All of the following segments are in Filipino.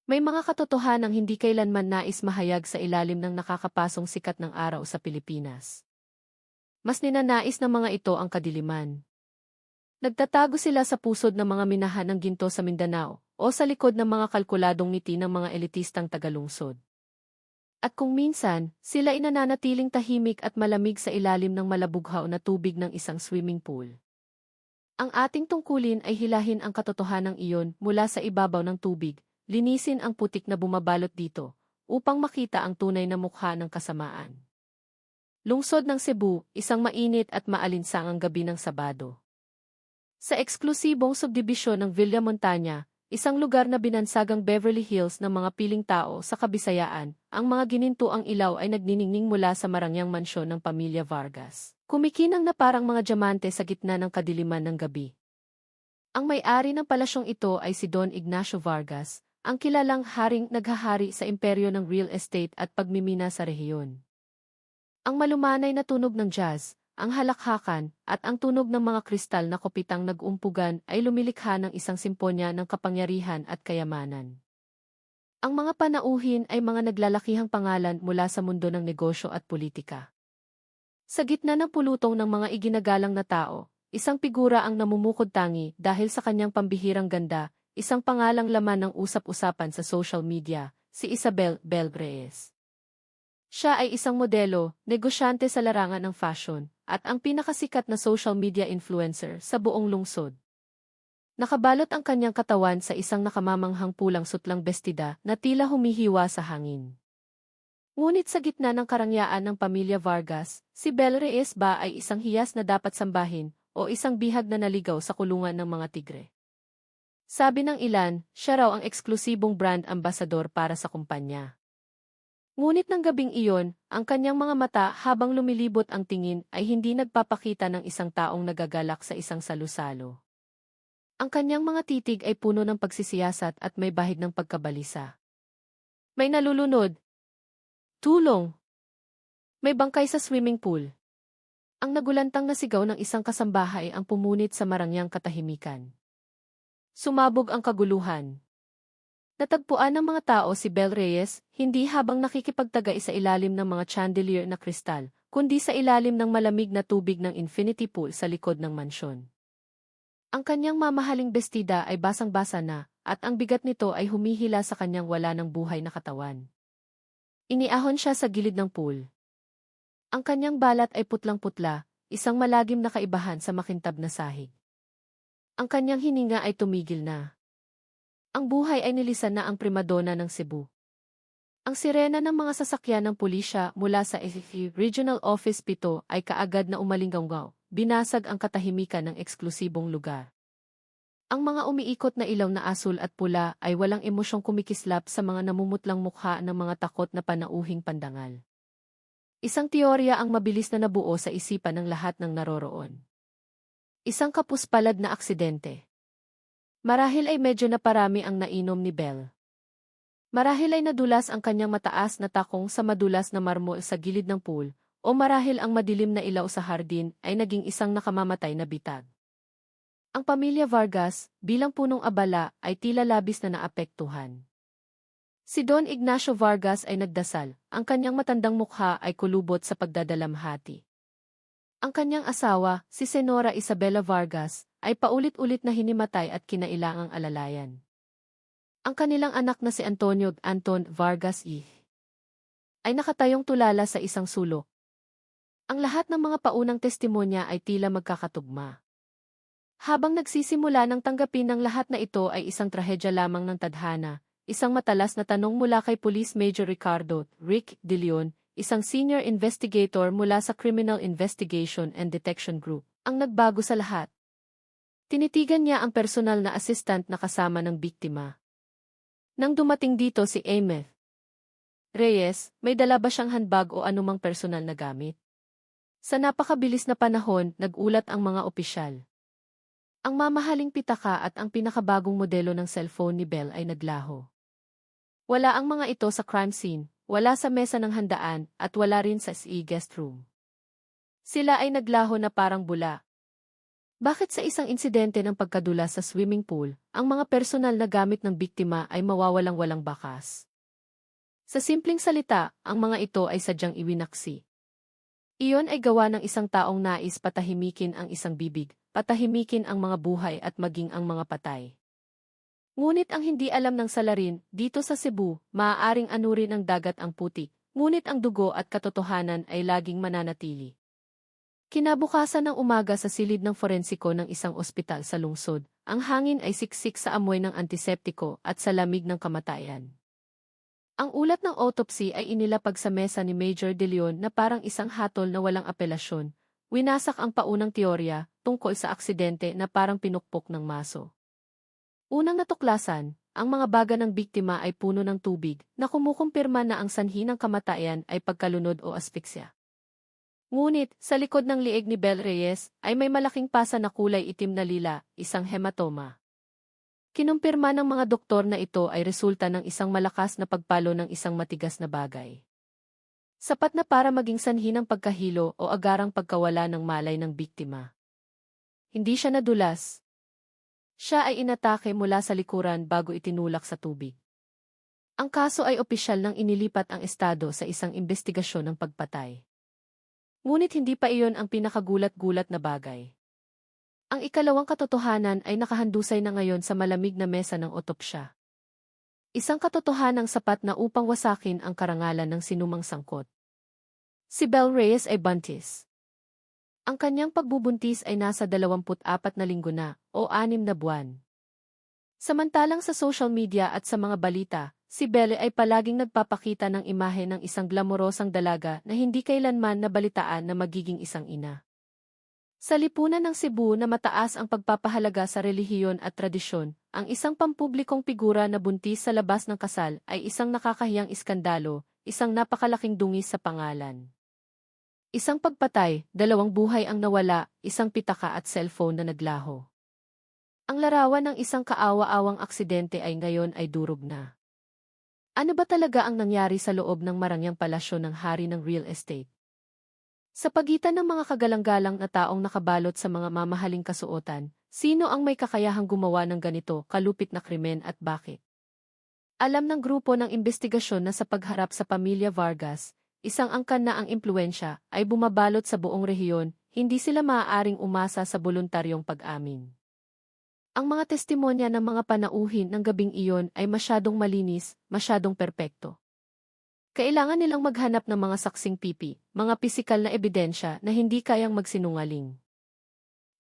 May mga katotohanang hindi kailanman nais mahayag sa ilalim ng nakakapasong sikat ng araw sa Pilipinas. Mas ninanais ng mga ito ang kadiliman. Nagtatago sila sa pusod ng mga minahan ng ginto sa Mindanao o sa likod ng mga kalkuladong ngiti ng mga elitistang tagalungsod. At kung minsan, sila inananatiling tahimik at malamig sa ilalim ng malabughaw na tubig ng isang swimming pool. Ang ating tungkulin ay hilahin ang katotohanang iyon mula sa ibabaw ng tubig, linisin ang putik na bumabalot dito, upang makita ang tunay na mukha ng kasamaan. Lungsod ng Cebu, isang mainit at maalinsangang gabi ng Sabado. Sa eksklusibong subdibisyon ng Villa Montana, isang lugar na binansagang Beverly Hills ng mga piling tao sa Kabisayaan, ang mga ginintuang ilaw ay nagniningning mula sa marangyang mansyon ng pamilya Vargas. Kumikinang na parang mga diamante sa gitna ng kadiliman ng gabi. Ang may-ari ng palasyong ito ay si Don Ignacio Vargas, ang kilalang haring naghahari sa imperyo ng real estate at pagmimina sa rehiyon. Ang malumanay na tunog ng jazz, ang halakhakan, at ang tunog ng mga kristal na kopitang nag-umpugan ay lumilikha ng isang simponya ng kapangyarihan at kayamanan. Ang mga panauhin ay mga naglalakihang pangalan mula sa mundo ng negosyo at politika. Sa gitna ng pulutong ng mga iginagalang na tao, isang figura ang namumukod tangi dahil sa kanyang pambihirang ganda, isang pangalang laman ng usap-usapan sa social media, si Isabel Bel Reyes. Siya ay isang modelo, negosyante sa larangan ng fashion, at ang pinakasikat na social media influencer sa buong lungsod. Nakabalot ang kanyang katawan sa isang nakamamanghang pulang sutlang bestida na tila humihiwa sa hangin. Ngunit sa gitna ng karangyaan ng pamilya Vargas, si Bel Reyes ba ay isang hiyas na dapat sambahin o isang bihag na naligaw sa kulungan ng mga tigre? Sabi ng ilan, siya raw ang eksklusibong brand ambassador para sa kumpanya. Ngunit ng gabing iyon, ang kanyang mga mata habang lumilibot ang tingin ay hindi nagpapakita ng isang taong nagagalak sa isang salusalo. Ang kanyang mga titig ay puno ng pagsisiyasat at may bahid ng pagkabalisa. May nalulunod. Tulong! May bangkay sa swimming pool. Ang nagulantang na sigaw ng isang kasambahay ang pumunit sa marangyang katahimikan. Sumabog ang kaguluhan. Natagpuan ng mga tao si Bel Reyes, hindi habang nakikipagtagay sa ilalim ng mga chandelier na kristal, kundi sa ilalim ng malamig na tubig ng infinity pool sa likod ng mansyon. Ang kanyang mamahaling bestida ay basang-basa na, at ang bigat nito ay humihila sa kanyang wala ng buhay na katawan. Iniahon siya sa gilid ng pool. Ang kanyang balat ay putlang-putla, isang malagim na kaibahan sa makintab na sahig. Ang kanyang hininga ay tumigil na. Ang buhay ay nilisan na ang primadona ng Cebu. Ang sirena ng mga sasakyan ng pulisya mula sa SFE Regional Office 7 ay kaagad na umalinggaw, binasag ang katahimikan ng eksklusibong lugar. Ang mga umiikot na ilaw na asul at pula ay walang emosyong kumikislap sa mga namumutlang mukha ng mga takot na panauhing pandangal. Isang teorya ang mabilis na nabuo sa isipan ng lahat ng naroroon. Isang kapuspalad na aksidente. Marahil ay medyo naparami ang nainom ni Bel. Marahil ay nadulas ang kanyang mataas na takong sa madulas na marmol sa gilid ng pool, o marahil ang madilim na ilaw sa hardin ay naging isang nakamamatay na bitag. Ang pamilya Vargas, bilang punong abala, ay tila labis na naapektuhan. Si Don Ignacio Vargas ay nagdasal, ang kanyang matandang mukha ay kulubot sa pagdadalamhati. Ang kanyang asawa, si Senora Isabela Vargas, ay paulit-ulit na hinimatay at kinailangang alalayan. Ang kanilang anak na si Antonio Anton Vargas ay nakatayong tulala sa isang sulok. Ang lahat ng mga paunang testimonya ay tila magkakatugma. Habang nagsisimula ng tanggapin ng lahat na ito ay isang trahedya lamang ng tadhana, isang matalas na tanong mula kay Police Major Ricardo Rick De Leon, isang senior investigator mula sa Criminal Investigation and Detection Group, ang nagbago sa lahat. Tinitigan niya ang personal na assistant na kasama ng biktima. Nang dumating dito si Ameth Reyes, may dala ba siyang handbag o anumang personal na gamit? Sa napakabilis na panahon, nagulat ang mga opisyal. Ang mamahaling pitaka at ang pinakabagong modelo ng cellphone ni Bel ay naglaho. Wala ang mga ito sa crime scene, wala sa mesa ng handaan, at wala rin sa SE guest room. Sila ay naglaho na parang bula. Bakit sa isang insidente ng pagkadulas sa swimming pool, ang mga personal na gamit ng biktima ay mawawalang-walang bakas? Sa simpleng salita, ang mga ito ay sadyang iwinaksi. Iyon ay gawa ng isang taong nais patahimikin ang isang bibig, patahimikin ang mga buhay at maging ang mga patay. Ngunit ang hindi alam ng salarin, dito sa Cebu, maaaring anurin ng dagat ang putik, ngunit ang dugo at katotohanan ay laging mananatili. Kinabukasan ng umaga sa silid ng forensiko ng isang ospital sa lungsod, ang hangin ay siksik sa amoy ng antiseptiko at sa lamig ng kamatayan. Ang ulat ng autopsy ay inilapag sa mesa ni Major De Leon na parang isang hatol na walang apelasyon. Winasak ang paunang teorya tungkol sa aksidente na parang pinukpok ng maso. Unang natuklasan, ang mga baga ng biktima ay puno ng tubig na kumukumpirma na ang sanhi ng kamatayan ay pagkalunod o aspeksya. Ngunit, sa likod ng liig ni Bel Reyes ay may malaking pasa na kulay itim na lila, isang hematoma. Kinumpirma ng mga doktor na ito ay resulta ng isang malakas na pagpalo ng isang matigas na bagay. Sapat na para maging sanhi ng pagkahilo o agarang pagkawala ng malay ng biktima. Hindi siya nadulas. Siya ay inatake mula sa likuran bago itinulak sa tubig. Ang kaso ay opisyal nang inilipat ang estado sa isang investigasyon ng pagpatay. Ngunit hindi pa iyon ang pinakagulat-gulat na bagay. Ang ikalawang katotohanan ay nakahandusay na ngayon sa malamig na mesa ng otopsya. Isang katotohanang sapat na upang wasakin ang karangalan ng sinumang sangkot. Si Bel Reyes ay buntis. Ang kanyang pagbubuntis ay nasa 24 na linggo na o 6 na buwan. Samantalang sa social media at sa mga balita, si Belle ay palaging nagpapakita ng imahe ng isang glamorosang dalaga na hindi kailanman nabalitaan na magiging isang ina. Sa lipunan ng Cebu na mataas ang pagpapahalaga sa relihiyon at tradisyon, ang isang pampublikong figura na buntis sa labas ng kasal ay isang nakakahiyang iskandalo, isang napakalaking dungis sa pangalan. Isang pagpatay, 2 buhay ang nawala, isang pitaka at cellphone na naglaho. Ang larawan ng isang kaawa-awang aksidente ay ngayon ay durog na. Ano ba talaga ang nangyari sa loob ng marangyang palasyo ng hari ng real estate? Sa pagitan ng mga kagalang-galang na taong nakabalot sa mga mamahaling kasuotan, sino ang may kakayahang gumawa ng ganito kalupit na krimen at bakit? Alam ng grupo ng investigasyon na sa pagharap sa pamilya Vargas, isang angkan na ang impluensya ay bumabalot sa buong rehiyon, hindi sila maaaring umasa sa voluntaryong pag-amin. Ang mga testimonya ng mga panauhin ng gabing iyon ay masyadong malinis, masyadong perpekto. Kailangan nilang maghanap ng mga saksing pipi, mga pisikal na ebidensya na hindi kayang magsinungaling.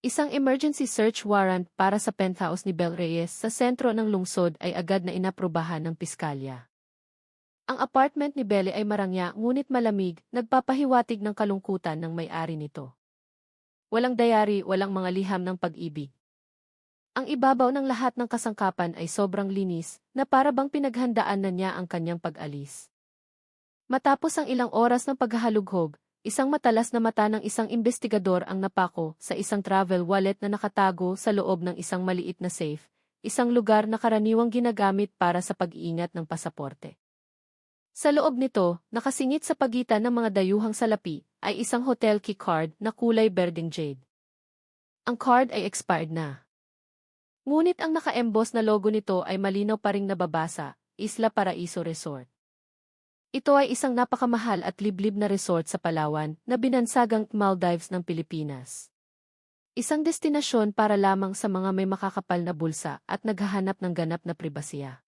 Isang emergency search warrant para sa penthouse ni Bel Reyes sa sentro ng lungsod ay agad na inaprubahan ng piskalya. Ang apartment ni Belle ay marangya ngunit malamig, nagpapahiwatig ng kalungkutan ng may-ari nito. Walang dayari, walang mga liham ng pag-ibig. Ang ibabaw ng lahat ng kasangkapan ay sobrang linis, na para bang pinaghandaan na niya ang kanyang pag-alis. Matapos ang ilang oras ng paghahalughog, isang matalas na mata ng isang investigador ang napako sa isang travel wallet na nakatago sa loob ng isang maliit na safe, isang lugar na karaniwang ginagamit para sa pag-iingat ng pasaporte. Sa loob nito, nakasingit sa pagitan ng mga dayuhang salapi, ay isang hotel key card na kulay berdeng jade. Ang card ay expired na. Ngunit ang naka-emboss na logo nito ay malinaw pa ring nababasa, Isla Paraiso Resort. Ito ay isang napakamahal at liblib na resort sa Palawan na binansagang Maldives ng Pilipinas. Isang destinasyon para lamang sa mga may makakapal na bulsa at naghahanap ng ganap na pribasiya.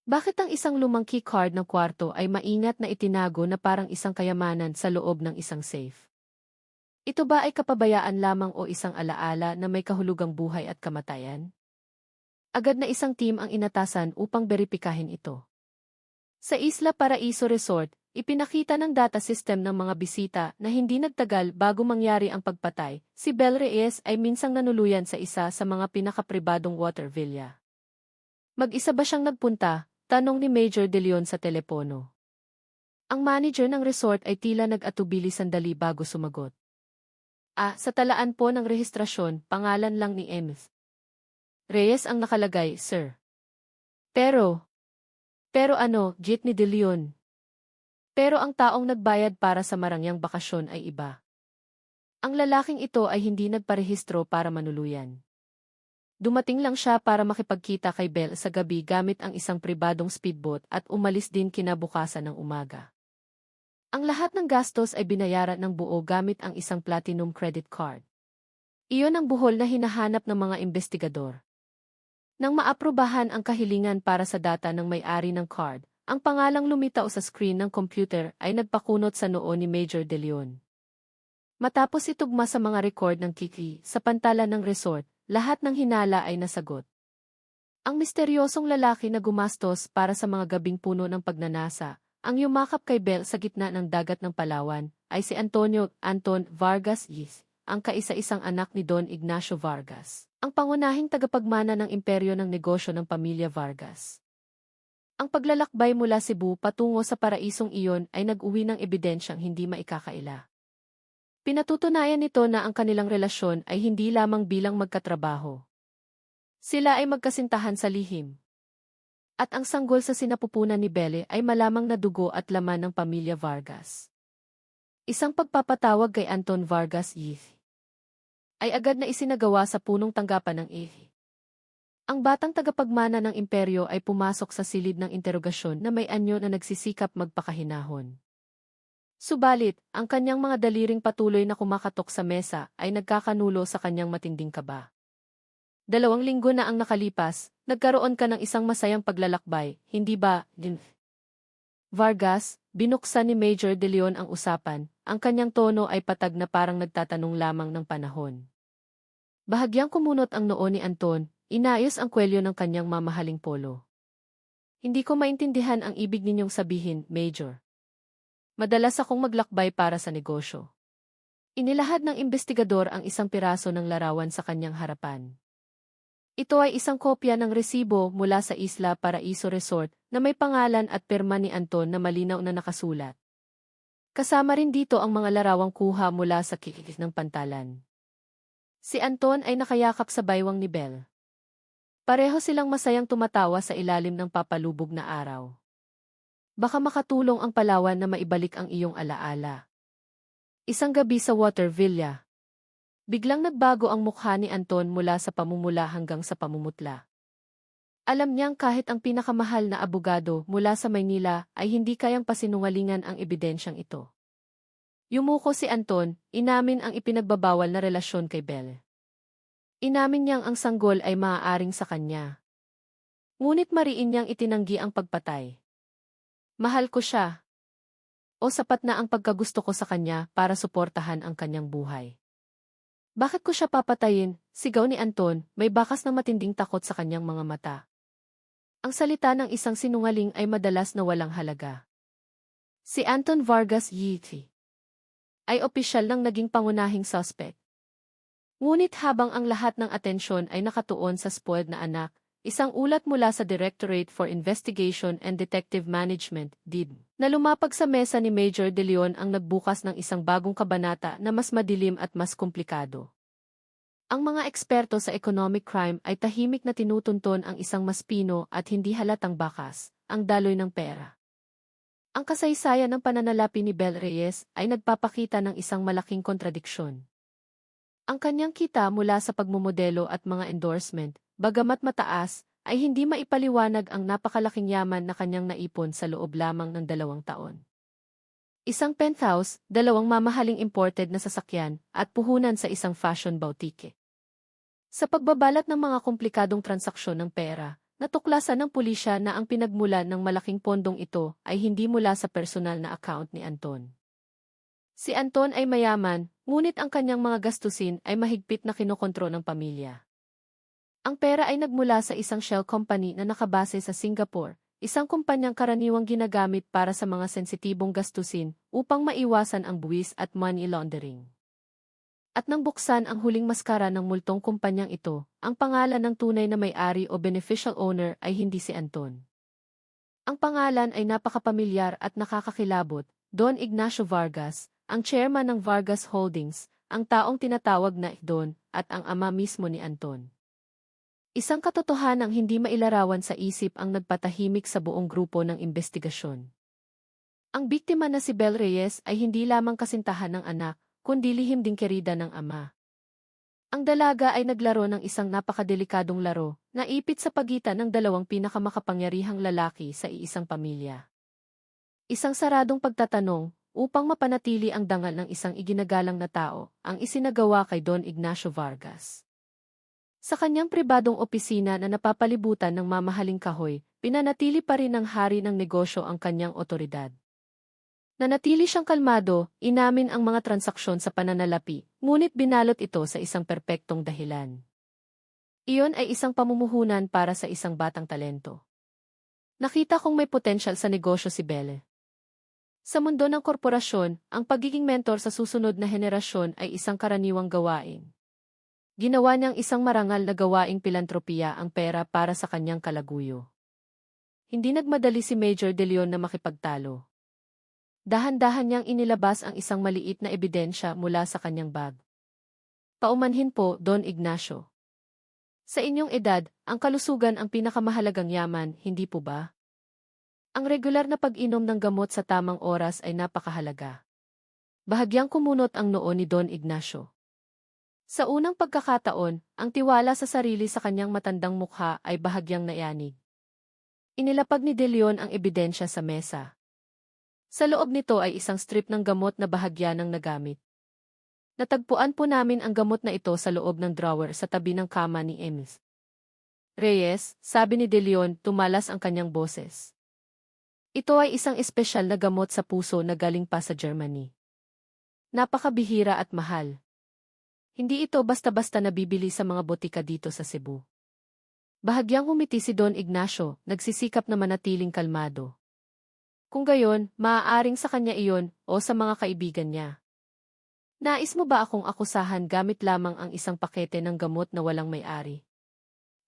Bakit ang isang lumang key card ng kwarto ay maingat na itinago na parang isang kayamanan sa loob ng isang safe? Ito ba ay kapabayaan lamang o isang alaala na may kahulugang buhay at kamatayan? Agad na isang team ang inatasan upang beripikahin ito. Sa Isla Paraiso Resort, ipinakita ng data system ng mga bisita na hindi nagtagal bago mangyari ang pagpatay, si Bel Reyes ay minsang nanuluyan sa isa sa mga pinakapribadong water villa. Mag-isa ba siyang nagpunta? Tanong ni Major De Leon sa telepono. Ang manager ng resort ay tila nag-atubili sandali bago sumagot. Sa talaan po ng rehistrasyon, pangalan lang ni Ms. Reyes ang nakalagay, sir. Pero ano, Jeet ni De Leon. Pero ang taong nagbayad para sa marangyang bakasyon ay iba. Ang lalaking ito ay hindi nagparehistro para manuluyan. Dumating lang siya para makipagkita kay Belle sa gabi gamit ang isang pribadong speedboat at umalis din kinabukasan ng umaga. Ang lahat ng gastos ay binayaran ng buo gamit ang isang platinum credit card. Iyon ang buhol na hinahanap ng mga investigador. Nang maaprubahan ang kahilingan para sa data ng may-ari ng card, ang pangalang lumitaw sa screen ng computer ay nagpakunot sa noo ni Major De Leon. Matapos itugma sa mga record ng Kiki sa pantalan ng resort, lahat ng hinala ay nasagot. Ang misteryosong lalaki na gumastos para sa mga gabing puno ng pagnanasa, ang yumakap kay Belle sa gitna ng dagat ng Palawan, ay si Anton Vargas Yis, ang kaisa-isang anak ni Don Ignacio Vargas, ang pangunahing tagapagmana ng imperyo ng negosyo ng pamilya Vargas. Ang paglalakbay mula Cebu patungo sa paraisong iyon ay nag-uwi ng ebidensyang hindi maikakaila. Pinatutunayan nito na ang kanilang relasyon ay hindi lamang bilang magkatrabaho. Sila ay magkasintahan sa lihim. At ang sanggol sa sinapupunan ni Belle ay malamang na dugo at laman ng pamilya Vargas. Isang pagpapatawag kay Anton Vargas Yith ay agad na isinagawa sa punong tanggapan ng Ihi. Ang batang tagapagmana ng imperyo ay pumasok sa silid ng interogasyon na may anyo na nagsisikap magpakahinahon. Subalit, ang kanyang mga daliring patuloy na kumakatok sa mesa ay nagkakanulo sa kanyang matinding kaba. 2 linggo na ang nakalipas, nagkaroon ka ng isang masayang paglalakbay, hindi ba, Din? Vargas, binuksan ni Major De Leon ang usapan, ang kanyang tono ay patag na parang nagtatanong lamang ng panahon. Bahagyang kumunot ang noo ni Anton, inayos ang kwelyo ng kanyang mamahaling polo. Hindi ko maintindihan ang ibig ninyong sabihin, Major. Madalas akong maglakbay para sa negosyo. Inilahad ng investigador ang isang piraso ng larawan sa kanyang harapan. Ito ay isang kopya ng resibo mula sa Isla Paraiso Resort na may pangalan at pirma ni Anton na malinaw na nakasulat. Kasama rin dito ang mga larawang kuha mula sa kikikis ng pantalan. Si Anton ay nakayakap sa baywang ni Belle. Pareho silang masayang tumatawa sa ilalim ng papalubog na araw. Baka makatulong ang Palawan na maibalik ang iyong alaala. Isang gabi sa Water Villa. Biglang nagbago ang mukha ni Anton mula sa pamumula hanggang sa pamumutla. Alam niyang kahit ang pinakamahal na abogado mula sa Maynila ay hindi kayang pasinungalingan ang ebidensyang ito. Yumuko si Anton, inamin ang ipinagbabawal na relasyon kay Belle. Inamin niyang ang sanggol ay maaaring sa kanya. Ngunit mariin niyang itinanggi ang pagpatay. Mahal ko siya. O sapat na ang pagkagusto ko sa kanya para suportahan ang kanyang buhay. Bakit ko siya papatayin? Sigaw ni Anton, may bakas ng matinding takot sa kanyang mga mata. Ang salita ng isang sinungaling ay madalas na walang halaga. Si Anton Vargas Yiti ay opisyal ng naging pangunahing suspect. Ngunit habang ang lahat ng atensyon ay nakatuon sa spoiled na anak, isang ulat mula sa Directorate for Investigation and Detective Management, DID, na lumapag sa mesa ni Major De Leon ang nagbukas ng isang bagong kabanata na mas madilim at mas komplikado. Ang mga eksperto sa economic crime ay tahimik na tinutunton ang isang maspino at hindi halatang bakas, ang daloy ng pera. Ang kasaysayan ng pananalapi ni Belle Reyes ay nagpapakita ng isang malaking kontradiksyon. Ang kanyang kita mula sa pagmumodelo at mga endorsement, bagamat mataas, ay hindi maipaliwanag ang napakalaking yaman na kanyang naipon sa loob lamang ng 2 taon. Isang penthouse, 2 mamahaling imported na sasakyan, at puhunan sa isang fashion boutique. Sa pagbabalat ng mga komplikadong transaksyon ng pera, natuklasan ng pulisya na ang pinagmulan ng malaking pondong ito ay hindi mula sa personal na account ni Anton. Si Anton ay mayaman, ngunit ang kanyang mga gastusin ay mahigpit na kinokontrol ng pamilya. Ang pera ay nagmula sa isang shell company na nakabase sa Singapore, isang kumpanyang karaniwang ginagamit para sa mga sensitibong gastusin upang maiwasan ang buwis at money laundering. At nang buksan ang huling maskara ng multong kumpanyang ito, ang pangalan ng tunay na may-ari o beneficial owner ay hindi si Anton. Ang pangalan ay napakapamilyar at nakakakilabot, Don Ignacio Vargas, ang chairman ng Vargas Holdings, ang taong tinatawag na Don, at ang ama mismo ni Anton. Isang katotohanang hindi mailarawan sa isip ang nagpatahimik sa buong grupo ng investigasyon. Ang biktima na si Belle Reyes ay hindi lamang kasintahan ng anak, kundi lihim ding kerida ng ama. Ang dalaga ay naglaro ng isang napakadelikadong laro, na ipit sa pagitan ng dalawang pinakamakapangyarihang lalaki sa iisang pamilya. Isang saradong pagtatanong, upang mapanatili ang dangal ng isang iginagalang na tao, ang isinagawa kay Don Ignacio Vargas. Sa kanyang pribadong opisina na napapalibutan ng mamahaling kahoy, pinanatili pa rin ng hari ng negosyo ang kanyang otoridad. Nanatili siyang kalmado, inamin ang mga transaksyon sa pananalapi, ngunit binalot ito sa isang perpektong dahilan. Iyon ay isang pamumuhunan para sa isang batang talento. Nakita kong may potensyal sa negosyo si Belle. Sa mundo ng korporasyon, ang pagiging mentor sa susunod na henerasyon ay isang karaniwang gawain. Ginawa niyang isang marangal na gawaing pilantropiya ang pera para sa kanyang kalaguyo. Hindi nagmadali si Major De Leon na makipagtalo. Dahan-dahan niyang inilabas ang isang maliit na ebidensya mula sa kanyang bag. Paumanhin po, Don Ignacio. Sa inyong edad, ang kalusugan ang pinakamahalagang yaman, hindi po ba? Ang regular na pag-inom ng gamot sa tamang oras ay napakahalaga. Bahagyang kumunot ang noo ni Don Ignacio. Sa unang pagkakataon, ang tiwala sa sarili sa kanyang matandang mukha ay bahagyang nayanig. Inilapag ni De Leon ang ebidensya sa mesa. Sa loob nito ay isang strip ng gamot na bahagya ng nagamit. Natagpuan po namin ang gamot na ito sa loob ng drawer sa tabi ng kama ni Ems. Reyes, sabi ni De Leon, tumalas ang kanyang boses. Ito ay isang espesyal na gamot sa puso na galing pa sa Germany. Napakabihira at mahal. Hindi ito basta-basta nabibili sa mga botika dito sa Cebu. Bahagyang humiti si Don Ignacio, nagsisikap na manatiling kalmado. Kung gayon, maaaring sa kanya iyon o sa mga kaibigan niya. Nais mo ba akong akusahan gamit lamang ang isang pakete ng gamot na walang may-ari?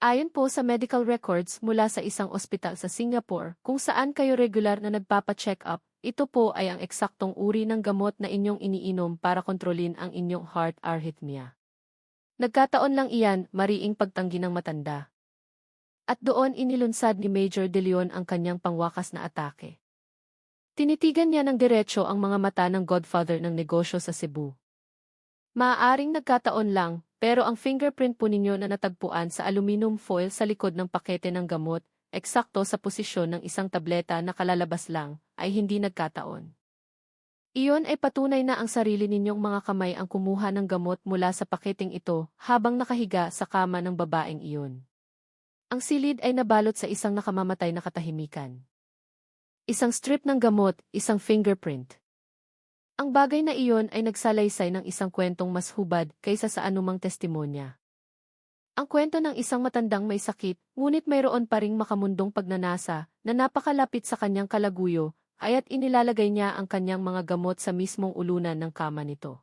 Ayon po sa medical records mula sa isang ospital sa Singapore, kung saan kayo regular na nagpapa-check up, ito po ay ang eksaktong uri ng gamot na inyong iniinom para kontrolin ang inyong heart arrhythmia. Nagkataon lang iyan, mariing pagtanggi ng matanda. At doon inilunsad ni Major De Leon ang kanyang pangwakas na atake. Tinitigan niya ng diretso ang mga mata ng godfather ng negosyo sa Cebu. Maaaring nagkataon lang, pero ang fingerprint po ninyo na natagpuan sa aluminum foil sa likod ng pakete ng gamot, eksakto sa posisyon ng isang tableta na kalalabas lang, ay hindi nagkataon. Iyon ay patunay na ang sarili ninyong mga kamay ang kumuha ng gamot mula sa paketeng ito habang nakahiga sa kama ng babaeng iyon. Ang silid ay nabalot sa isang nakamamatay na katahimikan. Isang strip ng gamot, isang fingerprint. Ang bagay na iyon ay nagsalaysay ng isang kwentong mas hubad kaysa sa anumang testimonya. Ang kwento ng isang matandang may sakit, ngunit mayroon pa ring makamundong pagnanasa na napakalapit sa kanyang kalaguyo, kaya't inilalagay niya ang kanyang mga gamot sa mismong ulunan ng kama nito.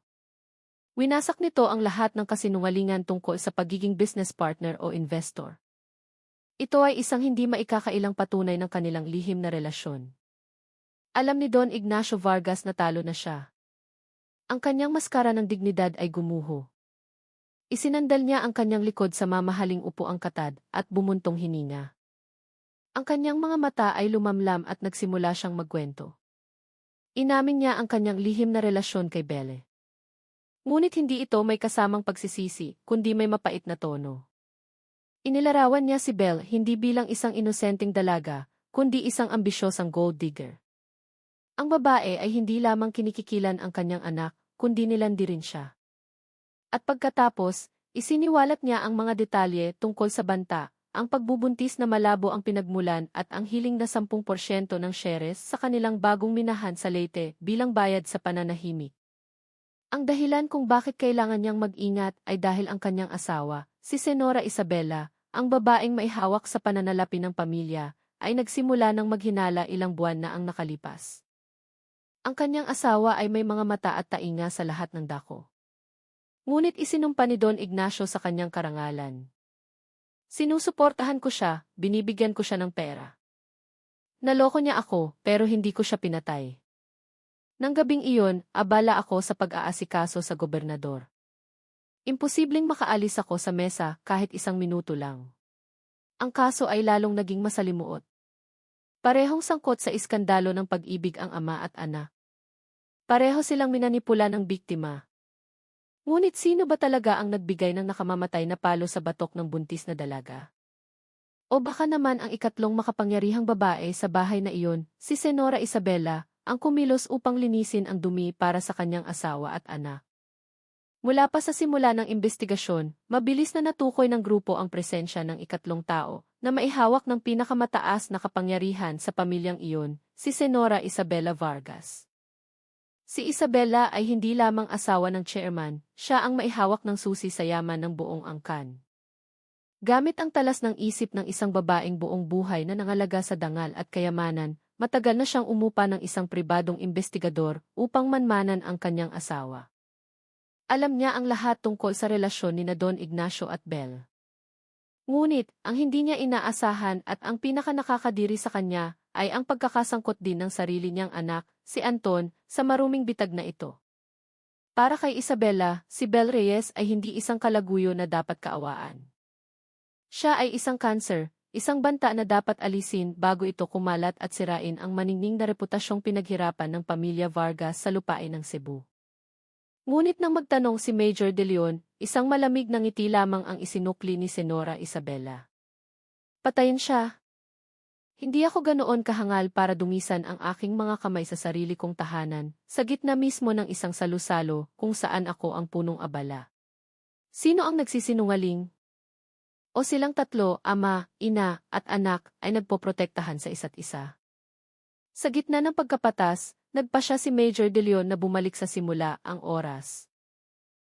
Winasak nito ang lahat ng kasinungalingan tungkol sa pagiging business partner o investor. Ito ay isang hindi maikakailang patunay ng kanilang lihim na relasyon. Alam ni Don Ignacio Vargas na talo na siya. Ang kanyang maskara ng dignidad ay gumuho. Isinandal niya ang kanyang likod sa mamahaling upuang katad at bumuntong hininga. Ang kanyang mga mata ay lumamlam at nagsimula siyang magkwento. Inamin niya ang kanyang lihim na relasyon kay Belle. Ngunit hindi ito may kasamang pagsisisi, kundi may mapait na tono. Inilarawan niya si Belle hindi bilang isang inosenteng dalaga, kundi isang ambisyosang gold digger. Ang babae ay hindi lamang kinikikilan ang kanyang anak, kundi nilandi rin siya. At pagkatapos, isiniwalat niya ang mga detalye tungkol sa banta, ang pagbubuntis na malabo ang pinagmulan at ang hiling na 10% ng shares sa kanilang bagong minahan sa Leyte bilang bayad sa pananahimik. Ang dahilan kung bakit kailangan niyang mag-ingat ay dahil ang kanyang asawa, si Senora Isabela, ang babaeng may hawak sa pananalapi ng pamilya, ay nagsimula ng maghinala ilang buwan na ang nakalipas. Ang kanyang asawa ay may mga mata at tainga sa lahat ng dako. Ngunit isinumpa ni Don Ignacio sa kanyang karangalan. Sinusuportahan ko siya, binibigyan ko siya ng pera. Naloko niya ako, pero hindi ko siya pinatay. Nang gabing iyon, abala ako sa pag-aasikaso sa gobernador. Imposibleng makaalis ako sa mesa kahit isang minuto lang. Ang kaso ay lalong naging masalimuot. Parehong sangkot sa iskandalo ng pag-ibig ang ama at anak. Pareho silang minanipula ng biktima, Ngunit sino ba talaga ang nagbigay ng nakamamatay na palo sa batok ng buntis na dalaga? O baka naman ang ikatlong makapangyarihang babae sa bahay na iyon, si Senora Isabela, ang kumilos upang linisin ang dumi para sa kanyang asawa at anak. Mula pa sa simula ng imbestigasyon, mabilis na natukoy ng grupo ang presensya ng ikatlong tao na maihawak ng pinakamataas na kapangyarihan sa pamilyang iyon, si Senora Isabela Vargas. Si Isabela ay hindi lamang asawa ng chairman, siya ang maihawak ng susi sa yaman ng buong angkan. Gamit ang talas ng isip ng isang babaeng buong buhay na nangalaga sa dangal at kayamanan, matagal na siyang umupa ng isang pribadong investigador upang manmanan ang kanyang asawa. Alam niya ang lahat tungkol sa relasyon ni Don Ignacio at Belle. Ngunit, ang hindi niya inaasahan at ang pinakanakakadiri sa kanya ay ang pagkakasangkot din ng sarili niyang anak, si Anton, sa maruming bitag na ito. Para kay Isabela, si Belle Reyes ay hindi isang kalaguyo na dapat kaawaan. Siya ay isang cancer, isang banta na dapat alisin bago ito kumalat at sirain ang maningning na reputasyong pinaghirapan ng pamilya Vargas sa lupain ng Cebu. Ngunit nang magtanong si Major De Leon, isang malamig na ngiti lamang ang isinukli ni Senora Isabela. Patayin siya. Hindi ako ganoon kahangal para dumisan ang aking mga kamay sa sarili kong tahanan, sa gitna mismo ng isang salusalo kung saan ako ang punong abala. Sino ang nagsisinungaling? O silang tatlo, ama, ina, at anak, ay nagpoprotektahan sa isa't isa? Sa gitna ng pagkapatas, nagpasya si Major De Leon na bumalik sa simula ang oras.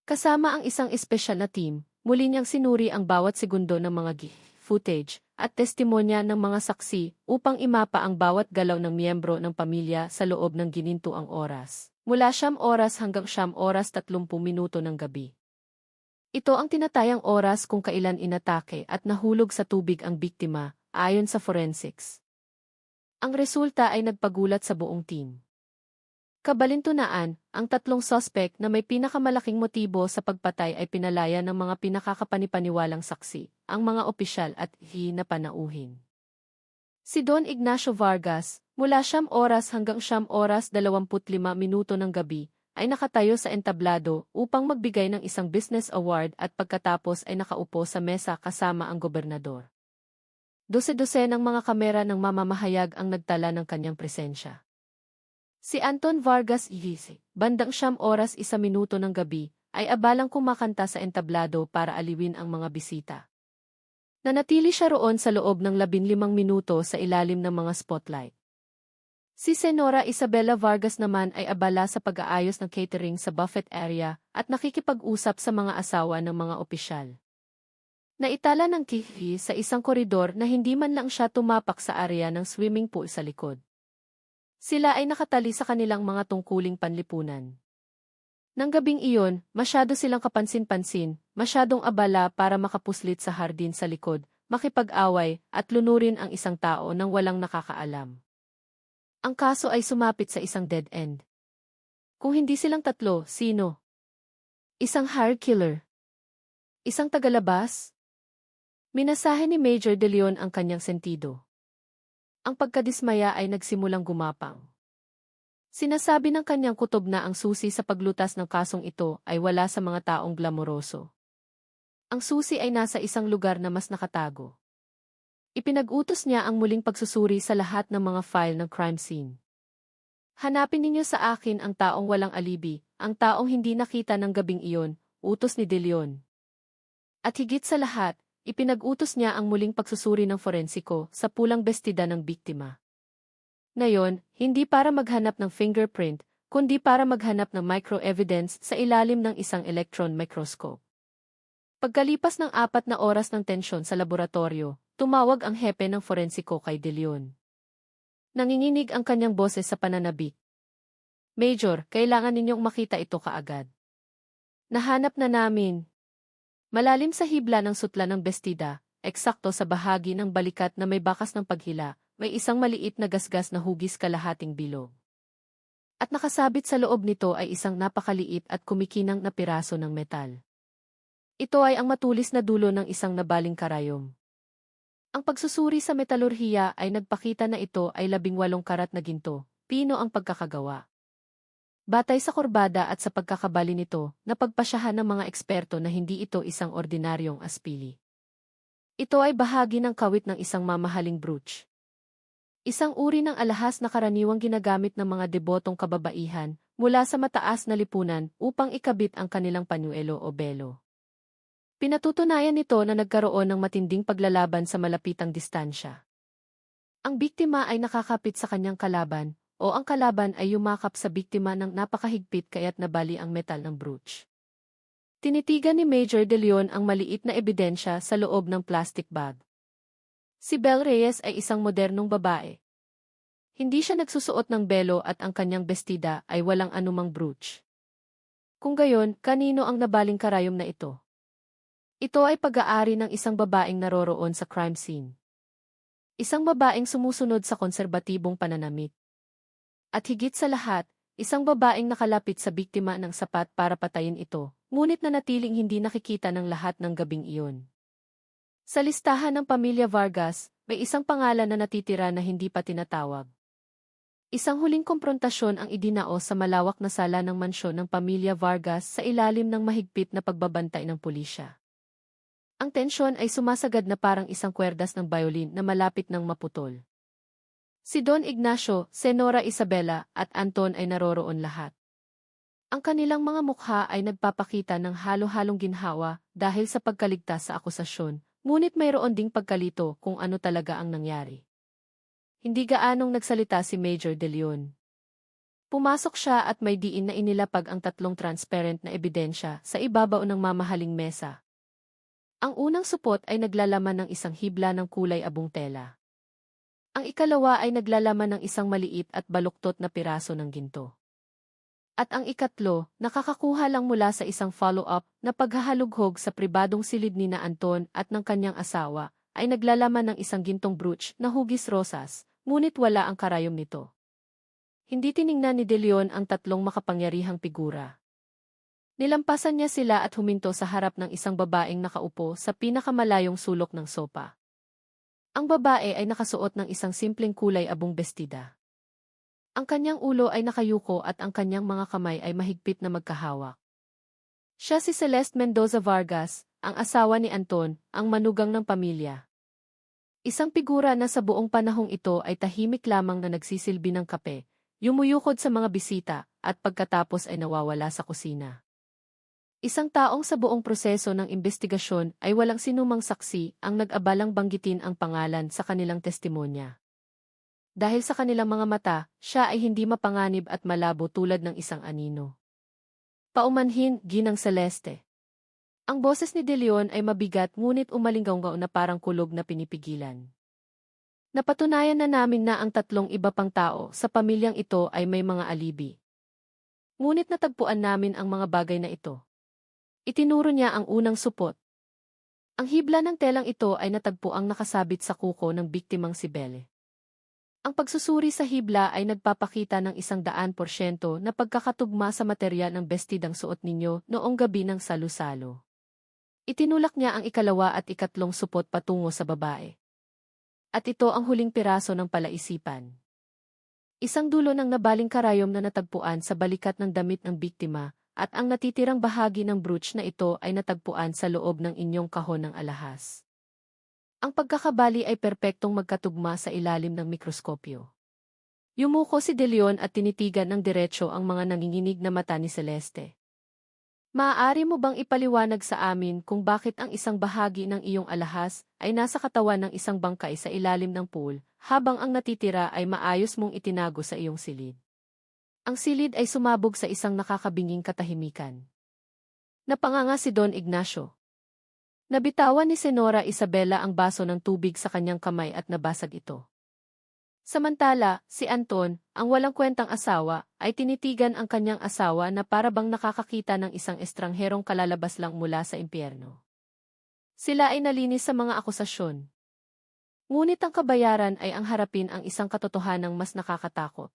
Kasama ang isang espesyal na team, muli niyang sinuri ang bawat segundo ng mga footage at testimonya ng mga saksi upang imapa ang bawat galaw ng miyembro ng pamilya sa loob ng ginintuang oras, mula 9 oras hanggang 9 oras 30 minuto ng gabi. Ito ang tinatayang oras kung kailan inatake at nahulog sa tubig ang biktima, ayon sa forensics. Ang resulta ay nagpagulat sa buong team. Kabalintunaan, ang tatlong suspect na may pinakamalaking motibo sa pagpatay ay pinalaya ng mga pinakakapanipaniwalang saksi, ang mga opisyal at na panauhin. Si Don Ignacio Vargas, mula 9 oras hanggang 9 oras 25 minuto ng gabi, ay nakatayo sa entablado upang magbigay ng isang business award at pagkatapos ay nakaupo sa mesa kasama ang gobernador. Dose-dose ng mga kamera ng mamamahayag ang nagtala ng kanyang presensya. Si Anton Vargas bandang 9 oras 1 minuto ng gabi, ay abalang kumakanta sa entablado para aliwin ang mga bisita. Nanatili siya roon sa loob ng 15 minuto sa ilalim ng mga spotlight. Si Senora Isabela Vargas naman ay abala sa pag-aayos ng catering sa buffet area at nakikipag-usap sa mga asawa ng mga opisyal. Naitala ng TV sa isang koridor na hindi man lang siya tumapak sa area ng swimming pool sa likod. Sila ay nakatali sa kanilang mga tungkuling panlipunan. Nang gabing iyon, masyado silang kapansin-pansin, masyadong abala para makapuslit sa hardin sa likod, makipag-away, at lunurin ang isang tao nang walang nakakaalam. Ang kaso ay sumapit sa isang dead end. Kung hindi silang tatlo, sino? Isang hired killer? Isang tagalabas? Minasahe ni Major De Leon ang kanyang sentido. Ang pagkadismaya ay nagsimulang gumapang. Sinasabi ng kanyang kutob na ang susi sa paglutas ng kasong ito ay wala sa mga taong glamoroso. Ang susi ay nasa isang lugar na mas nakatago. Ipinag-utos niya ang muling pagsusuri sa lahat ng mga file ng crime scene. Hanapin ninyo sa akin ang taong walang alibi, ang taong hindi nakita ng gabing iyon, utos ni De Leon. At higit sa lahat, ipinag-utos niya ang muling pagsusuri ng forensiko sa pulang bestida ng biktima. Ngayon, hindi para maghanap ng fingerprint, kundi para maghanap ng microevidence sa ilalim ng isang electron microscope. Pagkalipas ng 4 na oras ng tensyon sa laboratorio, tumawag ang hepe ng forensiko kay De Leon. Nanginginig ang kanyang boses sa pananabik. Major, kailangan ninyong makita ito kaagad. Nahanap na namin. Malalim sa hibla ng sutla ng bestida, eksakto sa bahagi ng balikat na may bakas ng paghila, may isang maliit na gasgas na hugis kalahating bilog. At nakasabit sa loob nito ay isang napakaliit at kumikinang na piraso ng metal. Ito ay ang matulis na dulo ng isang nabaling karayom. Ang pagsusuri sa metalurhiya ay nagpakita na ito ay 18 karat na ginto, pino ang pagkakagawa. Batay sa kurbada at sa pagkakabali nito, napagpasyahan ng mga eksperto na hindi ito isang ordinaryong aspili. Ito ay bahagi ng kawit ng isang mamahaling brooch. Isang uri ng alahas na karaniwang ginagamit ng mga debotong kababaihan mula sa mataas na lipunan upang ikabit ang kanilang panyuelo o belo. Pinatutunayan nito na nagkaroon ng matinding paglalaban sa malapitang distansya. Ang biktima ay nakakapit sa kanyang kalaban, o ang kalaban ay yumakap sa biktima ng napakahigpit kaya't nabali ang metal ng brooch. Tinitigan ni Major De Leon ang maliit na ebidensya sa loob ng plastic bag. Si Belle Reyes ay isang modernong babae. Hindi siya nagsusuot ng belo at ang kanyang bestida ay walang anumang brooch. Kung gayon, kanino ang nabaling karayom na ito? Ito ay pag-aari ng isang babaeng naroroon sa crime scene. Isang babaeng sumusunod sa konserbatibong pananamit. At higit sa lahat, isang babaeng nakalapit sa biktima ng sapat para patayin ito, ngunit nanatiling hindi nakikita ng lahat ng gabing iyon. Sa listahan ng pamilya Vargas, may isang pangalan na natitira na hindi pa tinatawag. Isang huling komprontasyon ang idinaos sa malawak na sala ng mansyon ng pamilya Vargas sa ilalim ng mahigpit na pagbabantay ng pulisya. Ang tensyon ay sumasagad na parang isang kwerdas ng violin na malapit ng maputol. Si Don Ignacio, Senora Isabela, at Anton ay naroroon lahat. Ang kanilang mga mukha ay nagpapakita ng halo-halong ginhawa dahil sa pagkaligtas sa akusasyon, ngunit mayroon ding pagkalito kung ano talaga ang nangyari. Hindi gaanong nagsalita si Major De Leon. Pumasok siya at may diin na inilapag ang tatlong transparent na ebidensya sa ibabaw ng mamahaling mesa. Ang unang supot ay naglalaman ng isang hibla ng kulay abong tela. Ang ikalawa ay naglalaman ng isang maliit at baluktot na piraso ng ginto. At ang ikatlo, nakakakuha lang mula sa isang follow-up na paghahalughog sa pribadong silid ni na Anton at ng kanyang asawa, ay naglalaman ng isang gintong brooch na hugis rosas, ngunit wala ang karayom nito. Hindi tiningnan ni De Leon ang tatlong makapangyarihang figura. Nilampasan niya sila at huminto sa harap ng isang babaeng nakaupo sa pinakamalayong sulok ng sopa. Ang babae ay nakasuot ng isang simpleng kulay abong bestida. Ang kanyang ulo ay nakayuko at ang kanyang mga kamay ay mahigpit na magkahawak. Siya si Celeste Mendoza Vargas, ang asawa ni Anton, ang manugang ng pamilya. Isang figura na sa buong panahong ito ay tahimik lamang na nagsisilbi ng kape, yumuyukod sa mga bisita, at pagkatapos ay nawawala sa kusina. Isang taong sa buong proseso ng investigasyon ay walang sinumang saksi ang nag-abalang banggitin ang pangalan sa kanilang testimonya. Dahil sa kanilang mga mata, siya ay hindi mapanganib at malabo tulad ng isang anino. Paumanhin, Ginang Celeste. Ang boses ni De Leon ay mabigat ngunit umalinggaw na parang kulog na pinipigilan. Napatunayan na namin na ang tatlong iba pang tao sa pamilyang ito ay may mga alibi. Ngunit natagpuan namin ang mga bagay na ito. Itinuro niya ang unang supot. Ang hibla ng telang ito ay natagpuang nakasabit sa kuko ng biktimang si Belle. Ang pagsusuri sa hibla ay nagpapakita ng 100% na pagkakatugma sa materyal ng bestidang suot ninyo noong gabi ng salu-salo. Itinulak niya ang ikalawa at ikatlong supot patungo sa babae. At ito ang huling piraso ng palaisipan. Isang dulo ng nabaling karayom na natagpuan sa balikat ng damit ng biktima, at ang natitirang bahagi ng brooch na ito ay natagpuan sa loob ng inyong kahon ng alahas. Ang pagkakabali ay perpektong magkatugma sa ilalim ng mikroskopyo. Yumuko si De Leon at tinitigan ng diretsyo ang mga nanginginig na mata ni Celeste. Maaari mo bang ipaliwanag sa amin kung bakit ang isang bahagi ng iyong alahas ay nasa katawan ng isang bangkay sa ilalim ng pool, habang ang natitira ay maayos mong itinago sa iyong silid? Ang silid ay sumabog sa isang nakakabinging katahimikan. Napanganga si Don Ignacio. Nabitawan ni Senora Isabela ang baso ng tubig sa kanyang kamay at nabasag ito. Samantala, si Anton, ang walang kwentang asawa, ay tinitigan ang kanyang asawa na para bang nakakakita ng isang estrangherong kalalabas lang mula sa impyerno. Sila ay nalinis sa mga akusasyon. Ngunit ang kabayaran ay ang harapin ang isang katotohanang mas nakakatakot.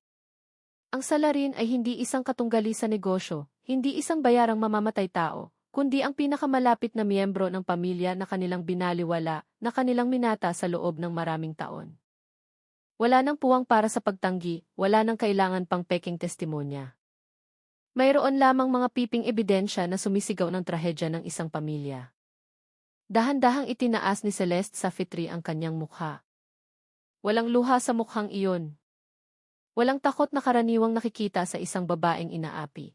Ang salarin ay hindi isang katunggali sa negosyo, hindi isang bayarang mamamatay tao, kundi ang pinakamalapit na miyembro ng pamilya na kanilang binaliwala, na kanilang minata sa loob ng maraming taon. Wala nang puwang para sa pagtanggi, wala nang kailangan pang peking testimonya. Mayroon lamang mga piping ebidensya na sumisigaw ng trahedya ng isang pamilya. Dahan-dahang itinaas ni Celeste sa fitri ang kanyang mukha. Walang luha sa mukhang iyon. Walang takot na karaniwang nakikita sa isang babaeng inaapi.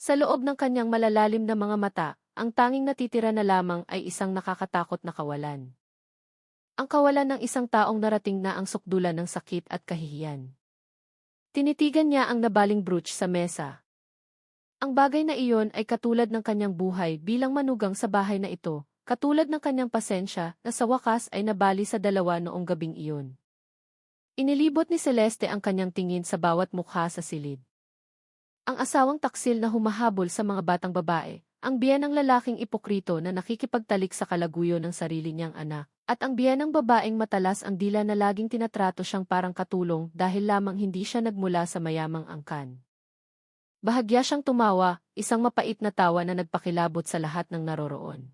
Sa loob ng kanyang malalalim na mga mata, ang tanging natitira na lamang ay isang nakakatakot na kawalan. Ang kawalan ng isang taong narating na ang sukdulan ng sakit at kahihiyan. Tinitigan niya ang nabaling brooch sa mesa. Ang bagay na iyon ay katulad ng kanyang buhay bilang manugang sa bahay na ito, katulad ng kanyang pasensya na sa wakas ay nabali sa dalawa noong gabing iyon. Inilibot ni Celeste ang kanyang tingin sa bawat mukha sa silid. Ang asawang taksil na humahabol sa mga batang babae, ang biyenang lalaking ipokrito na nakikipagtalik sa kalaguyo ng sarili niyang anak, at ang biyenang babaeng matalas ang dila na laging tinatrato siyang parang katulong dahil lamang hindi siya nagmula sa mayamang angkan. Bahagya siyang tumawa, isang mapait na tawa na nagpakilabot sa lahat ng naroroon.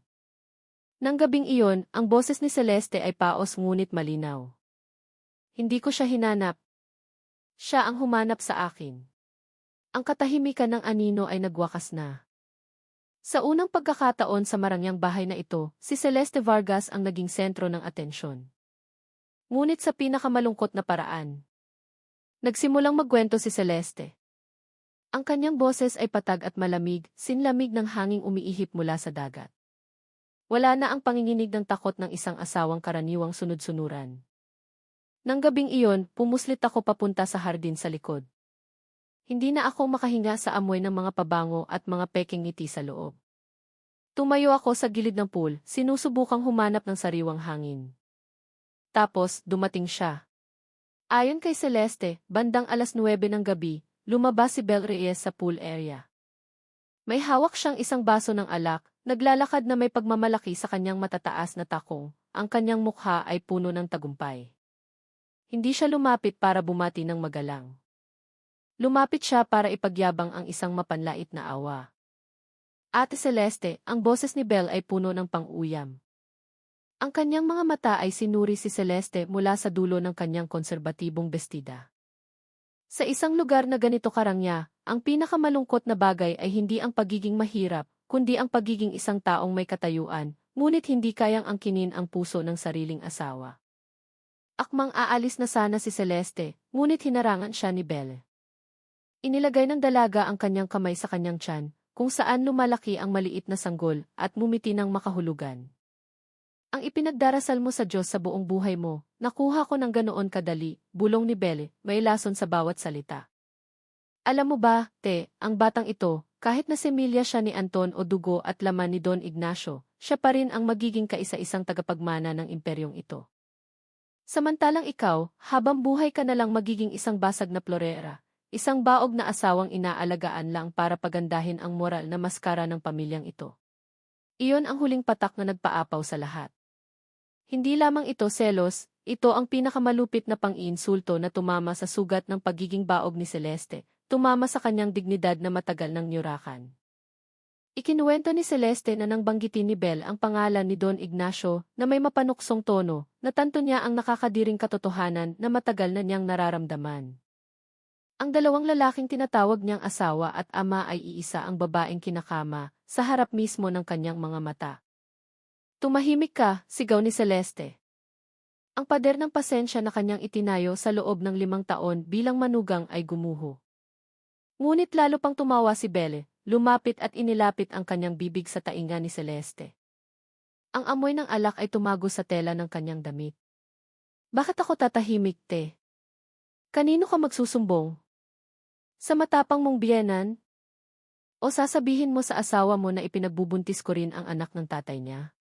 Nang gabing iyon, ang boses ni Celeste ay paos ngunit malinaw. Hindi ko siya hinanap. Siya ang humanap sa akin. Ang katahimikan ng anino ay nagwakas na. Sa unang pagkakataon sa marangyang bahay na ito, si Celeste Vargas ang naging sentro ng atensyon. Ngunit sa pinakamalungkot na paraan. Nagsimulang magkwento si Celeste. Ang kanyang boses ay patag at malamig, sinlamig ng hanging umiihip mula sa dagat. Wala na ang panginginig ng takot ng isang asawang karaniwang sunod-sunuran. Nang gabing iyon, pumuslit ako papunta sa hardin sa likod. Hindi na ako makahinga sa amoy ng mga pabango at mga peking ngiti sa loob. Tumayo ako sa gilid ng pool, sinusubukang humanap ng sariwang hangin. Tapos, dumating siya. Ayon kay Celeste, bandang 9:00 ng gabi, lumabas si Bel Reyes sa pool area. May hawak siyang isang baso ng alak, naglalakad na may pagmamalaki sa kanyang matataas na takong, ang kanyang mukha ay puno ng tagumpay. Hindi siya lumapit para bumati ng magalang. Lumapit siya para ipagyabang ang isang mapanlait na awa. Ate Celeste, ang boses ni Belle ay puno ng pang-uyam. Ang kanyang mga mata ay sinuri si Celeste mula sa dulo ng kanyang konserbatibong bestida. Sa isang lugar na ganito karangya, ang pinakamalungkot na bagay ay hindi ang pagiging mahirap, kundi ang pagiging isang taong may katayuan, ngunit hindi kayang angkinin ang puso ng sariling asawa. Akmang aalis na sana si Celeste, ngunit hinarangan siya ni Belle. Inilagay ng dalaga ang kanyang kamay sa kanyang tiyan, kung saan lumalaki ang maliit na sanggol at ngumiti ng makahulugan. Ang ipinagdarasal mo sa Diyos sa buong buhay mo, nakuha ko ng ganoon kadali, bulong ni Belle, may lason sa bawat salita. Alam mo ba, te, ang batang ito, kahit na semilya siya ni Anton o dugo at laman ni Don Ignacio, siya pa rin ang magiging kaisa-isang tagapagmana ng imperyong ito. Samantalang ikaw, habang buhay ka na lang magiging isang basag na florera. Isang baog na asawang inaalagaan lang para pagandahin ang moral na maskara ng pamilyang ito. Iyon ang huling patak na nagpaapaw sa lahat. Hindi lamang ito selos, ito ang pinakamalupit na pang-iinsulto na tumama sa sugat ng pagiging baog ni Celeste, tumama sa kanyang dignidad na matagal ng nyurakan. Ikinuwento ni Celeste na nang banggitin ni Belle ang pangalan ni Don Ignacio na may mapanuksong tono, natanto niya ang nakakadiring katotohanan na matagal na niyang nararamdaman. Ang dalawang lalaking tinatawag niyang asawa at ama ay iisa ang babaeng kinakama, sa harap mismo ng kanyang mga mata. Tumahimik ka, sigaw ni Celeste. Ang pader ng pasensya na kanyang itinayo sa loob ng 5 taon bilang manugang ay gumuho. Ngunit lalo pang tumawa si Belle, lumapit at inilapit ang kanyang bibig sa tainga ni Celeste. Ang amoy ng alak ay tumago sa tela ng kanyang damit. Bakit ako tatahimik, te? Kanino ka magsusumbong? Sa matapang mong biyenan? O sasabihin mo sa asawa mo na ipinagbubuntis ko rin ang anak ng tatay niya?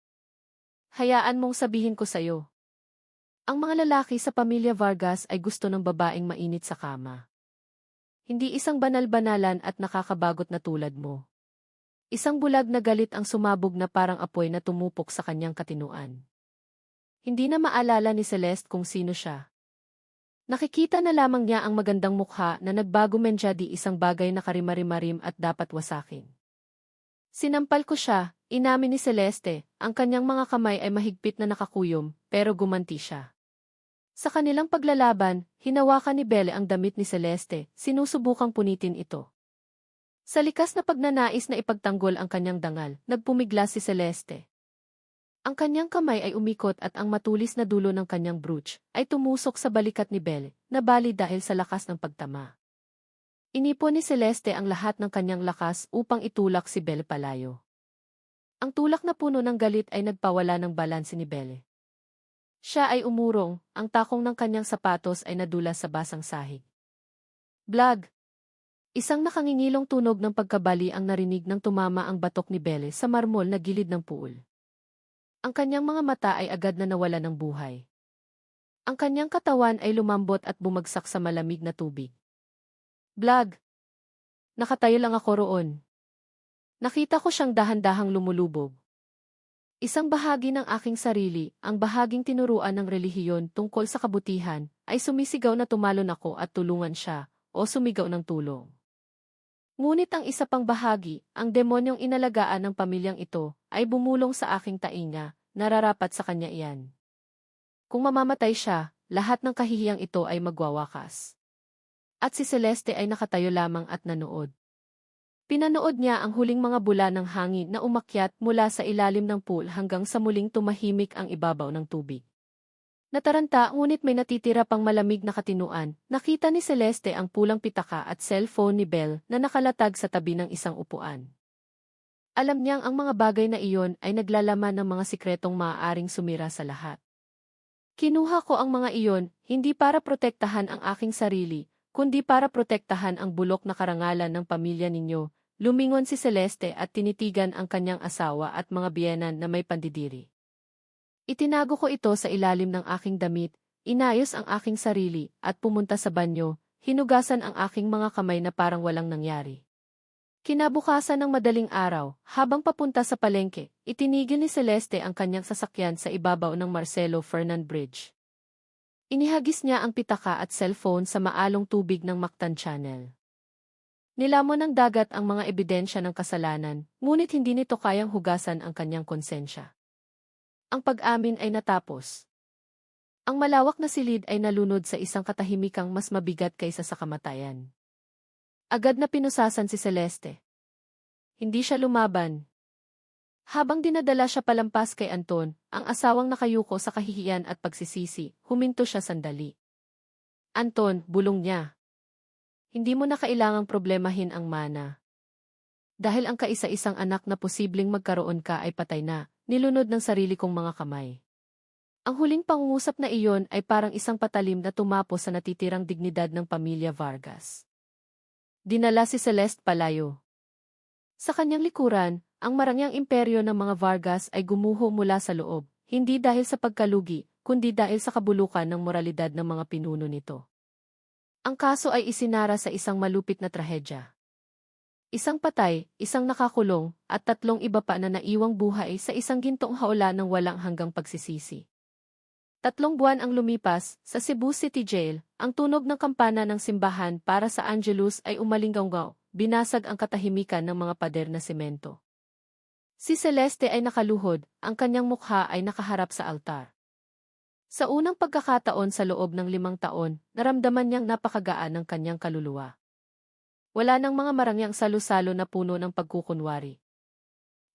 Hayaan mong sabihin ko sa'yo. Ang mga lalaki sa pamilya Vargas ay gusto ng babaeng mainit sa kama. Hindi isang banal-banalan at nakakabagot na tulad mo. Isang bulag na galit ang sumabog na parang apoy na tumupok sa kanyang katinuan. Hindi na maalala ni Celeste kung sino siya. Nakikita na lamang niya ang magandang mukha na nagbago mensya di isang bagay na karimarimarim at dapat wasakin. Sinampal ko siya, inamin ni Celeste, ang kanyang mga kamay ay mahigpit na nakakuyom, pero gumanti siya. Sa kanilang paglalaban, hinawakan ni Belle ang damit ni Celeste, sinusubukang punitin ito. Sa likas na pagnanais na ipagtanggol ang kanyang dangal, nagpumiglas si Celeste. Ang kanyang kamay ay umikot at ang matulis na dulo ng kanyang brooch ay tumusok sa balikat ni Belle, nabali dahil sa lakas ng pagtama. Inipon ni Celeste ang lahat ng kanyang lakas upang itulak si Belle palayo. Ang tulak na puno ng galit ay nagpawala ng balanse ni Belle. Siya ay umurong, ang takong ng kanyang sapatos ay nadulas sa basang sahig. Blag! Isang nakangingilong tunog ng pagkabali ang narinig nang tumama ang batok ni Belle sa marmol na gilid ng pool. Ang kanyang mga mata ay agad na nawala ng buhay. Ang kanyang katawan ay lumambot at bumagsak sa malamig na tubig. Blag! Nakatayo lang ako roon. Nakita ko siyang dahan-dahang lumulubog. Isang bahagi ng aking sarili, ang bahaging tinuruan ng relihiyon tungkol sa kabutihan, ay sumisigaw na tumalon ako at tulungan siya, o sumigaw ng tulong. Ngunit ang isa pang bahagi, ang demonyong inalagaan ng pamilyang ito, ay bumulong sa aking tainga, nararapat sa kanya iyan. Kung mamamatay siya, lahat ng kahihiyang ito ay magwawakas. At si Celeste ay nakatayo lamang at nanood. Pinanood niya ang huling mga bula ng hangin na umakyat mula sa ilalim ng pool hanggang sa muling tumahimik ang ibabaw ng tubig. Nataranta ngunit may natitira pang malamig na katinuan, nakita ni Celeste ang pulang pitaka at cellphone ni Belle na nakalatag sa tabi ng isang upuan. Alam niyang ang mga bagay na iyon ay naglalaman ng mga sikretong maaaring sumira sa lahat. Kinuha ko ang mga iyon, hindi para protektahan ang aking sarili, kundi para protektahan ang bulok na karangalan ng pamilya ninyo, lumingon si Celeste at tinitigan ang kanyang asawa at mga biyenan na may pandidiri. Itinago ko ito sa ilalim ng aking damit, inayos ang aking sarili, at pumunta sa banyo, hinugasan ang aking mga kamay na parang walang nangyari. Kinabukasan ng madaling araw, habang papunta sa palengke, itinigil ni Celeste ang kanyang sasakyan sa ibabaw ng Marcelo Fernan Bridge. Inihagis niya ang pitaka at cellphone sa maalong tubig ng Mactan Channel. Nilamon ng dagat ang mga ebidensya ng kasalanan, ngunit hindi nito kayang hugasan ang kanyang konsensya. Ang pag-amin ay natapos. Ang malawak na silid ay nalunod sa isang katahimikang mas mabigat kaysa sa kamatayan. Agad na pinusasan si Celeste. Hindi siya lumaban. Habang dinadala siya palampas kay Anton, ang asawang nakayuko sa kahihiyan at pagsisisi, huminto siya sandali. Anton, bulong niya. Hindi mo na kailangang problemahin ang mana. Dahil ang kaisa-isang anak na posibleng magkaroon ka ay patay na, nilunod ng sarili kong mga kamay. Ang huling pangungusap na iyon ay parang isang patalim na tumapo sa natitirang dignidad ng pamilya Vargas. Dinala si Celeste palayo. Sa kanyang likuran, ang marangyang imperyo ng mga Vargas ay gumuho mula sa loob, hindi dahil sa pagkalugi, kundi dahil sa kabulukan ng moralidad ng mga pinuno nito. Ang kaso ay isinara sa isang malupit na trahedya. Isang patay, isang nakakulong, at 3 iba pa na naiwang buhay sa isang gintong hawla ng walang hanggang pagsisisi. 3 buwan ang lumipas, sa Cebu City Jail, ang tunog ng kampana ng simbahan para sa Angelus ay umalinggaw, binasag ang katahimikan ng mga pader na semento. Si Celeste ay nakaluhod, ang kanyang mukha ay nakaharap sa altar. Sa unang pagkakataon sa loob ng 5 taon, naramdaman niyang napakagaan ng kanyang kaluluwa. Wala nang mga marangyang salo-salo na puno ng pagkukunwari.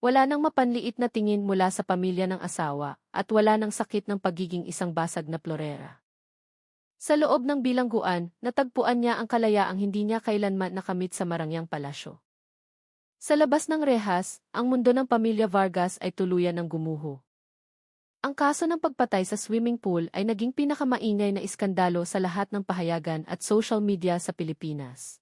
Wala nang mapanliit na tingin mula sa pamilya ng asawa, at wala nang sakit ng pagiging isang basag na florera. Sa loob ng bilangguan, natagpuan niya ang kalayaang hindi niya kailanman nakamit sa marangyang palasyo. Sa labas ng rehas, ang mundo ng pamilya Vargas ay tuluyan ng gumuho. Ang kaso ng pagpatay sa swimming pool ay naging pinakamaingay na iskandalo sa lahat ng pahayagan at social media sa Pilipinas.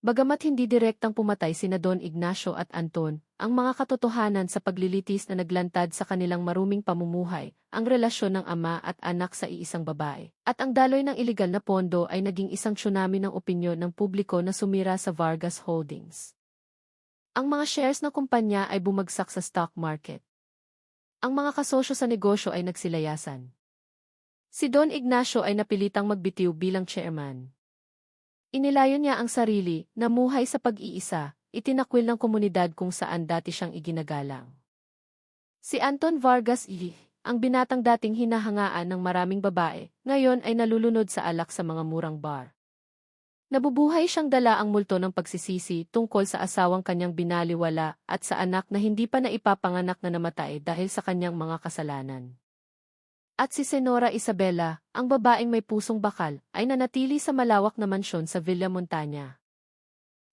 Bagamat hindi direktang pumatay sina Don Ignacio at Anton, ang mga katotohanan sa paglilitis na naglantad sa kanilang maruming pamumuhay, ang relasyon ng ama at anak sa iisang babae, at ang daloy ng iligal na pondo ay naging isang tsunami ng opinyon ng publiko na sumira sa Vargas Holdings. Ang mga shares ng kumpanya ay bumagsak sa stock market. Ang mga kasosyo sa negosyo ay nagsilayasan. Si Don Ignacio ay napilitang magbitiw bilang chairman. Inilayo niya ang sarili, namuhay sa pag-iisa, itinakwil ng komunidad kung saan dati siyang iginagalang. Si Anton Vargas ang binatang dating hinahangaan ng maraming babae, ngayon ay nalulunod sa alak sa mga murang bar. Nabubuhay siyang dala ang multo ng pagsisisi tungkol sa asawang kanyang binaliwala at sa anak na hindi pa naipapanganak na namatay dahil sa kanyang mga kasalanan. At si Senora Isabela, ang babaeng may pusong bakal, ay nanatili sa malawak na mansyon sa Villa Montana.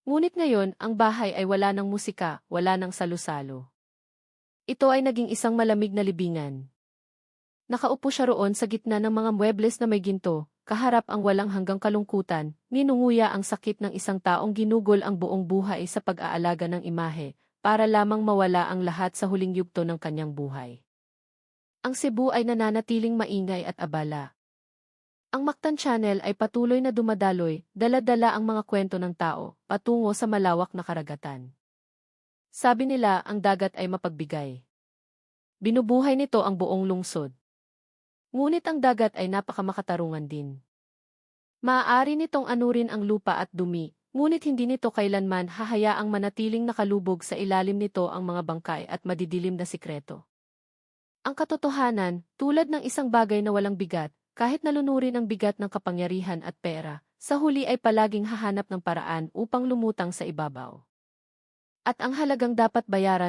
Ngunit ngayon, ang bahay ay wala ng musika, wala ng salusalo. Ito ay naging isang malamig na libingan. Nakaupo siya roon sa gitna ng mga muebles na may ginto, kaharap ang walang hanggang kalungkutan, ninunguya ang sakit ng isang taong ginugol ang buong buhay sa pag-aalaga ng imahe, para lamang mawala ang lahat sa huling yugto ng kanyang buhay. Ang Cebu ay nananatiling maingay at abala. Ang Mactan Channel ay patuloy na dumadaloy, dala-dala ang mga kwento ng tao, patungo sa malawak na karagatan. Sabi nila ang dagat ay mapagbigay. Binubuhay nito ang buong lungsod. Ngunit ang dagat ay napakamakatarungan din. Maaari nitong anurin ang lupa at dumi, ngunit hindi nito kailanman hahayaang manatiling nakalubog sa ilalim nito ang mga bangkay at madidilim na sikreto. Ang katotohanan, tulad ng isang bagay na walang bigat, kahit nalunurin ang bigat ng kapangyarihan at pera, sa huli ay palaging hahanap ng paraan upang lumutang sa ibabaw. At ang halagang dapat bayaran